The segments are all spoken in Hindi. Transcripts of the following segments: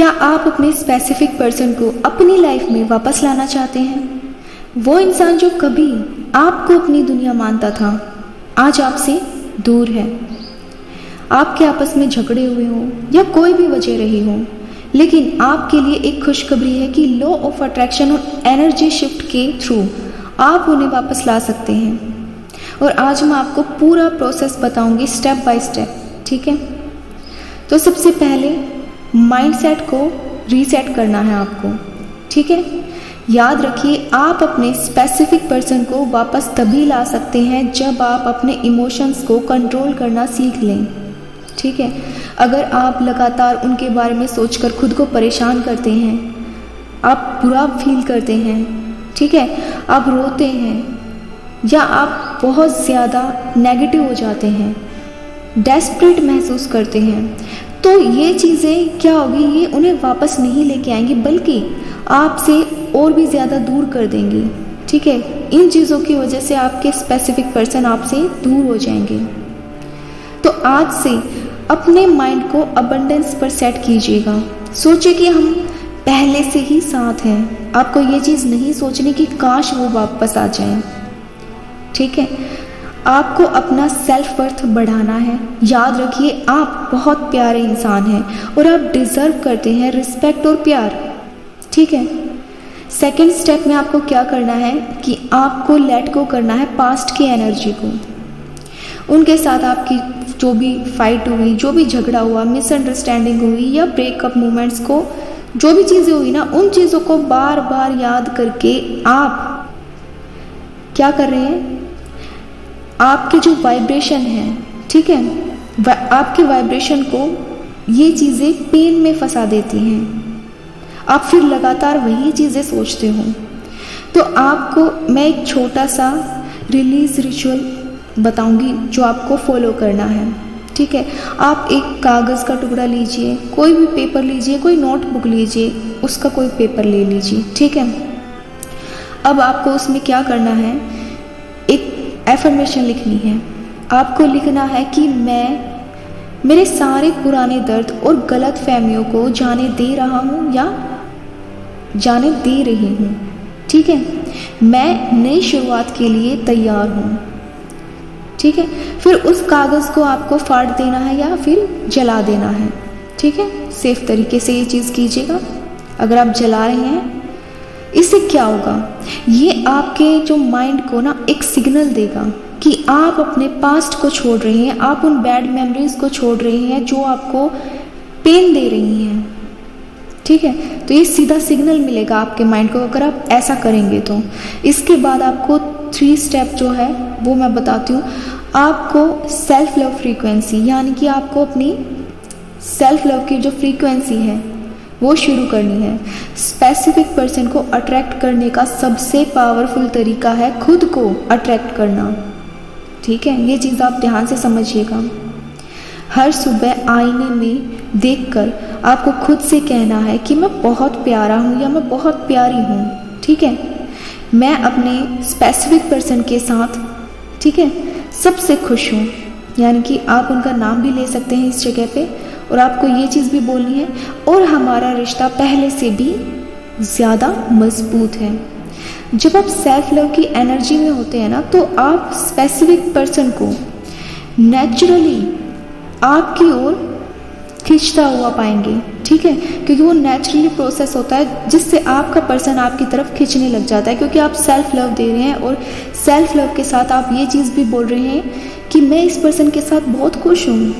क्या आप अपने स्पेसिफिक पर्सन को अपनी लाइफ में वापस लाना चाहते हैं? वो इंसान जो कभी आपको अपनी दुनिया मानता था, आज आपसे दूर है। आपके आपस में झगड़े हुए हों या कोई भी वजह रही हो, लेकिन आपके लिए एक खुशखबरी है कि लॉ ऑफ अट्रैक्शन और एनर्जी शिफ्ट के थ्रू आप उन्हें वापस ला सकते हैं। और आज मैं आपको पूरा प्रोसेस बताऊंगी स्टेप बाय स्टेप, ठीक है? तो सबसे पहले माइंडसेट को रीसेट करना है आपको, ठीक है? याद रखिए, आप अपने स्पेसिफिक पर्सन को वापस तभी ला सकते हैं जब आप अपने इमोशंस को कंट्रोल करना सीख लें, ठीक है? अगर आप लगातार उनके बारे में सोचकर खुद को परेशान करते हैं, आप बुरा फील करते हैं, ठीक है, आप रोते हैं या आप बहुत ज़्यादा नेगेटिव हो जाते हैं, डेस्परेट महसूस करते हैं, तो ये चीज़ें क्या होगी, ये उन्हें वापस नहीं लेके आएंगी बल्कि आपसे और भी ज़्यादा दूर कर देंगी, ठीक है? इन चीज़ों की वजह से आपके स्पेसिफिक पर्सन आपसे दूर हो जाएंगे। तो आज से अपने माइंड को अबंडेंस पर सेट कीजिएगा। सोचिए कि हम पहले से ही साथ हैं। आपको ये चीज़ नहीं सोचनी कि काश वो वापस आ जाए, ठीक है? आपको अपना सेल्फ वर्थ बढ़ाना है। याद रखिए, आप बहुत प्यारे इंसान हैं और आप डिज़र्व करते हैं रिस्पेक्ट और प्यार, ठीक है? सेकंड स्टेप में आपको क्या करना है कि आपको लेट गो करना है पास्ट की एनर्जी को। उनके साथ आपकी जो भी फाइट हुई, जो भी झगड़ा हुआ, मिसअंडरस्टैंडिंग हुई या ब्रेकअप मोमेंट्स को, जो भी चीज़ें हुई ना, उन चीज़ों को बार बार याद करके आप क्या कर रहे हैं, आपके जो वाइब्रेशन है, ठीक है, आपके वाइब्रेशन को ये चीज़ें पेन में फंसा देती हैं। आप फिर लगातार वही चीज़ें सोचते हो। तो आपको मैं एक छोटा सा रिलीज़ रिचुअल बताऊंगी जो आपको फॉलो करना है, ठीक है? आप एक कागज़ का टुकड़ा लीजिए, कोई भी पेपर लीजिए, कोई नोटबुक लीजिए, उसका कोई पेपर ले लीजिए, ठीक है? अब आपको उसमें क्या करना है, एक एफर्मेशन लिखनी है। आपको लिखना है कि मैं मेरे सारे पुराने दर्द और गलत फहमियों को जाने दे रहा हूँ या जाने दे रही हूँ, ठीक है? मैं नई शुरुआत के लिए तैयार हूँ, ठीक है? फिर उस कागज़ को आपको फाड़ देना है या फिर जला देना है, ठीक है? सेफ तरीके से ये चीज़ कीजिएगा। अगर आप जला रहे हैं, इससे क्या होगा, ये आपके जो माइंड को ना एक सिग्नल देगा कि आप अपने पास्ट को छोड़ रहे हैं, आप उन बैड मेमोरीज को छोड़ रहे हैं जो आपको पेन दे रही हैं, ठीक है? तो ये सीधा सिग्नल मिलेगा आपके माइंड को अगर आप ऐसा करेंगे तो। इसके बाद आपको 3 स्टेप जो है वो मैं बताती हूँ। आपको सेल्फ लव फ्रीक्वेंसी, यानी कि आपको अपनी सेल्फ लव की जो फ्रीक्वेंसी है वो शुरू करनी है। स्पेसिफिक पर्सन को अट्रैक्ट करने का सबसे पावरफुल तरीका है खुद को अट्रैक्ट करना, ठीक है? ये चीज़ आप ध्यान से समझिएगा। हर सुबह आईने में देखकर आपको खुद से कहना है कि मैं बहुत प्यारा हूँ या मैं बहुत प्यारी हूँ, ठीक है? मैं अपने स्पेसिफिक पर्सन के साथ, ठीक है, सबसे खुश हूँ। यानी कि आप उनका नाम भी ले सकते हैं इस जगह पे, और आपको ये चीज़ भी बोलनी है, और हमारा रिश्ता पहले से भी ज़्यादा मजबूत है। जब आप सेल्फ लव की एनर्जी में होते हैं ना, तो आप स्पेसिफिक पर्सन को नेचुरली आपकी ओर खींचता हुआ पाएंगे, ठीक है? क्योंकि वो नेचुरली प्रोसेस होता है जिससे आपका पर्सन आपकी तरफ खींचने लग जाता है, क्योंकि आप सेल्फ लव दे रहे हैं और सेल्फ लव के साथ आप ये चीज़ भी बोल रहे हैं कि मैं इस पर्सन के साथ बहुत खुश हूँ,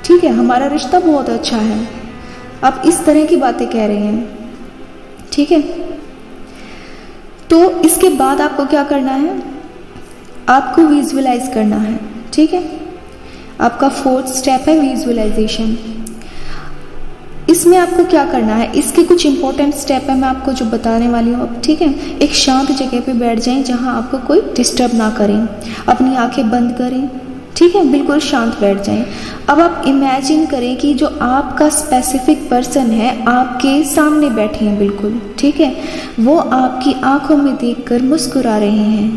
ठीक है, हमारा रिश्ता बहुत अच्छा है। आप इस तरह की बातें कह रहे हैं, ठीक है? तो इसके बाद आपको क्या करना है, आपको विजुअलाइज करना है, ठीक है? आपका 4th स्टेप है विजुअलाइजेशन। इसमें आपको क्या करना है, इसके कुछ इंपॉर्टेंट स्टेप है मैं आपको जो बताने वाली हूँ अब, ठीक है? एक शांत जगह पे बैठ जाएं जहाँ आपको कोई डिस्टर्ब ना करें। अपनी आंखें बंद करें, ठीक है? बिल्कुल शांत बैठ जाएं। अब आप इमेजिन करें कि जो आपका स्पेसिफिक पर्सन है आपके सामने बैठे हैं, बिल्कुल, ठीक है? वो आपकी आंखों में देखकर मुस्कुरा रहे हैं।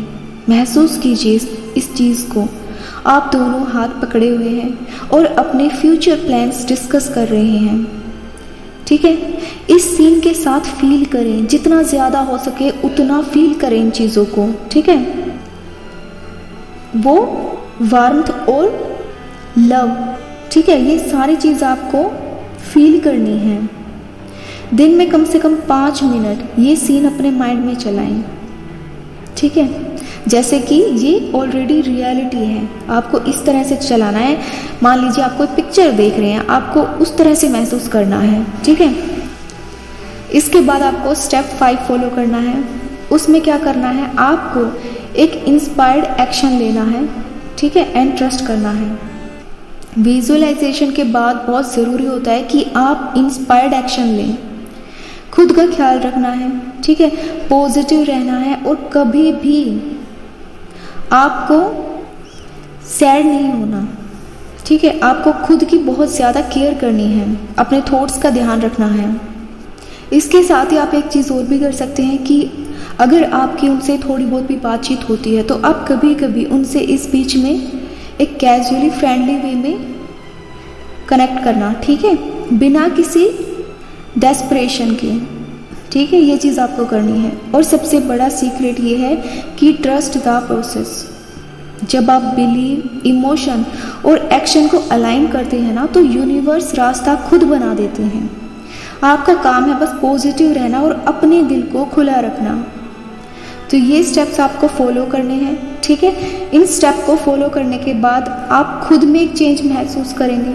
महसूस कीजिए इस चीज़ को। आप दोनों हाथ पकड़े हुए हैं और अपने फ्यूचर प्लान्स डिस्कस कर रहे हैं। ठीक है। इस सीन के साथ फील करें, जितना ज़्यादा हो सके उतना फील करें इन चीज़ों को, ठीक है। वो वार्मथ और लव, ठीक है, ये सारी चीज़ आपको फील करनी है। दिन में कम से कम 5 मिनट ये सीन अपने माइंड में चलाएं, ठीक है। जैसे कि ये ऑलरेडी रियलिटी है, आपको इस तरह से चलाना है। मान लीजिए आप कोई पिक्चर देख रहे हैं, आपको उस तरह से महसूस करना है, ठीक है। इसके बाद आपको स्टेप 5 फॉलो करना है। उसमें क्या करना है, आपको एक इंस्पायर्ड एक्शन लेना है, ठीक है, एंड ट्रस्ट करना है। विजुअलाइजेशन के बाद बहुत ज़रूरी होता है कि आप इंस्पायर्ड एक्शन लें। खुद का ख्याल रखना है, ठीक है, पॉजिटिव रहना है और कभी भी आपको सैड नहीं होना, ठीक है। आपको खुद की बहुत ज़्यादा केयर करनी है, अपने थॉट्स का ध्यान रखना है। इसके साथ ही आप एक चीज़ और भी कर सकते हैं कि अगर आपकी उनसे थोड़ी बहुत भी बातचीत होती है तो आप कभी कभी उनसे इस बीच में एक कैजुअली फ्रेंडली वे में कनेक्ट करना, ठीक है, बिना किसी डेस्परेशन के, ठीक है। ये चीज़ आपको करनी है। और सबसे बड़ा सीक्रेट ये है कि ट्रस्ट द प्रोसेस। जब आप बिलीव, इमोशन और एक्शन को अलाइन करते हैं ना, तो यूनिवर्स रास्ता खुद बना देते हैं। आपका काम है बस पॉजिटिव रहना और अपने दिल को खुला रखना। तो ये स्टेप्स आपको फॉलो करने हैं, ठीक है। इन स्टेप को फॉलो करने के बाद आप खुद में एक चेंज महसूस करेंगे,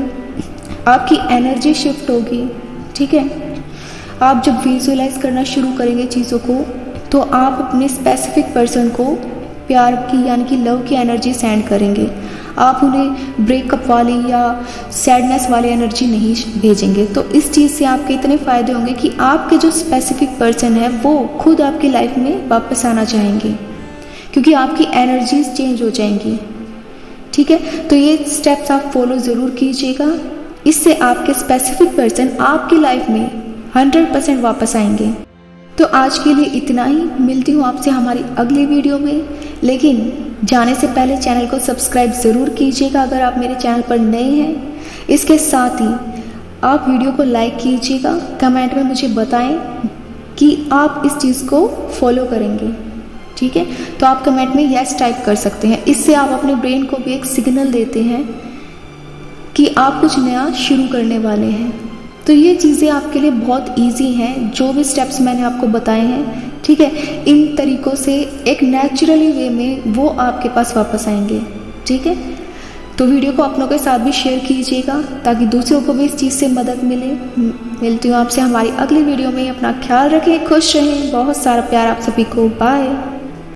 आपकी एनर्जी शिफ्ट होगी, ठीक है। आप जब विजुअलाइज करना शुरू करेंगे चीज़ों को, तो आप अपने स्पेसिफिक पर्सन को प्यार की यानी कि लव की एनर्जी सेंड करेंगे। आप उन्हें ब्रेकअप वाली या सैडनेस वाली एनर्जी नहीं भेजेंगे। तो इस चीज़ से आपके इतने फ़ायदे होंगे कि आपके जो स्पेसिफिक पर्सन है वो खुद आपकी लाइफ में वापस आना चाहेंगे, क्योंकि आपकी एनर्जीज चेंज हो जाएंगी, ठीक है। तो ये स्टेप्स आप फॉलो ज़रूर कीजिएगा, इससे आपके स्पेसिफिक पर्सन आपकी लाइफ में 100% वापस आएंगे। तो आज के लिए इतना ही, मिलती हूँ आपसे हमारी अगली वीडियो में। लेकिन जाने से पहले चैनल को सब्सक्राइब ज़रूर कीजिएगा अगर आप मेरे चैनल पर नए हैं। इसके साथ ही आप वीडियो को लाइक कीजिएगा, कमेंट में मुझे बताएं कि आप इस चीज़ को फॉलो करेंगे, ठीक है। तो आप कमेंट में यस टाइप कर सकते हैं। इससे आप अपने ब्रेन को भी एक सिग्नल देते हैं कि आप कुछ नया शुरू करने वाले हैं। तो ये चीज़ें आपके लिए बहुत इजी हैं, जो भी स्टेप्स मैंने आपको बताए हैं, ठीक है। इन तरीक़ों से एक नेचुरली वे में वो आपके पास वापस आएंगे, ठीक है। तो वीडियो को अपनों के साथ भी शेयर कीजिएगा ताकि दूसरों को भी इस चीज़ से मदद मिले। मिलती हूँ आपसे हमारी अगली वीडियो में। अपना ख्याल रखें, खुश रहें, बहुत सारा प्यार आप सभी को। बाय।